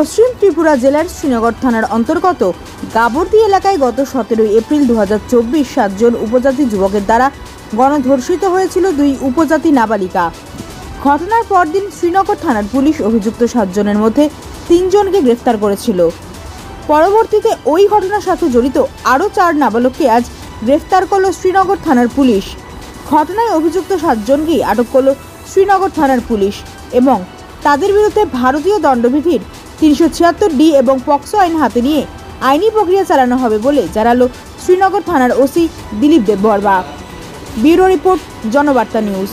পশ্চিম ত্রিপুরা জেলার শ্রীনগর থানার অন্তর্গত গাবর্দি এলাকায় গত 17 এপ্রিল 2024 7জন উপজাতি যুবকের দ্বারা গণধর্ষিত হয়েছিল 2 উপজাতি নাবালিকা। ঘটনার পরদিন শ্রীনগর থানার পুলিশ অভিযুক্ত 7 জনের মধ্যে 3 জনকে গ্রেফতার করেছিল। পরবর্তীতে ওই ঘটনার সাথে জড়িত আরও 4 নাবালককে আজ গ্রেফতার করল শ্রীনগর থানার পুলিশ। ঘটনায় অভিযুক্ত 7 জনকেই আটক করল শ্রীনগর থানার পুলিশ এবং তাদের বিরুদ্ধে ভারতীয় দণ্ডবিধির 376D এবং পক্সো আইন হাতে নিয়ে আইনি প্রক্রিয়া চালানো হবে বলে জানালো শ্রীনগর থানার OC Dilip Debbarma. Bureau report, Janabarta news.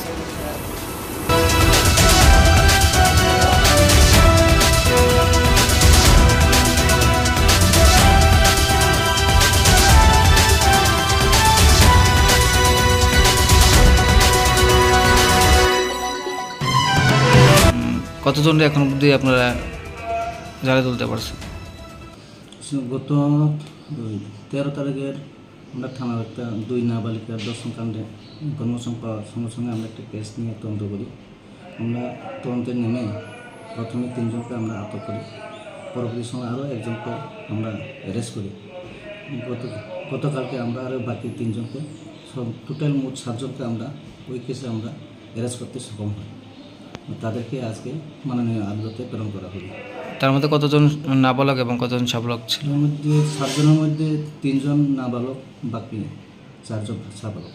কতজন এখন অবধি আপনারা জালে তুলতে পারছেন? গত 13 তারিখের আমরা থানার একটা 2 নাবালিকার ধর্ষণ কাণ্ডে ইনফরমেশন পাওয়ার সঙ্গে সঙ্গে আমরা একটা কেস নিয়ে তদন্ত করি। আমরা তদন্তে নেমে প্রথমে 3 জনকে আমরা আটক করি, পরবর্তী সময় আরও একজনকে আমরা অ্যারেস্ট করি। গতকালকে আমরা আরও বাকি 3 জনকে, সব টোটাল মোট 7 জনকে আমরা ওই কেসে আমরা অ্যারেস্ট করতে সক্ষম হই। তাদেরকে আজকে মাননীয় আদালতে প্রেরণ করা হলো। তার মধ্যে কতজন নাবালক এবং কতজন সাবালক ছিল? এর মধ্যে 7 জনের মধ্যে 3 জন নাবালক, বাকি 4 জন সাবালক।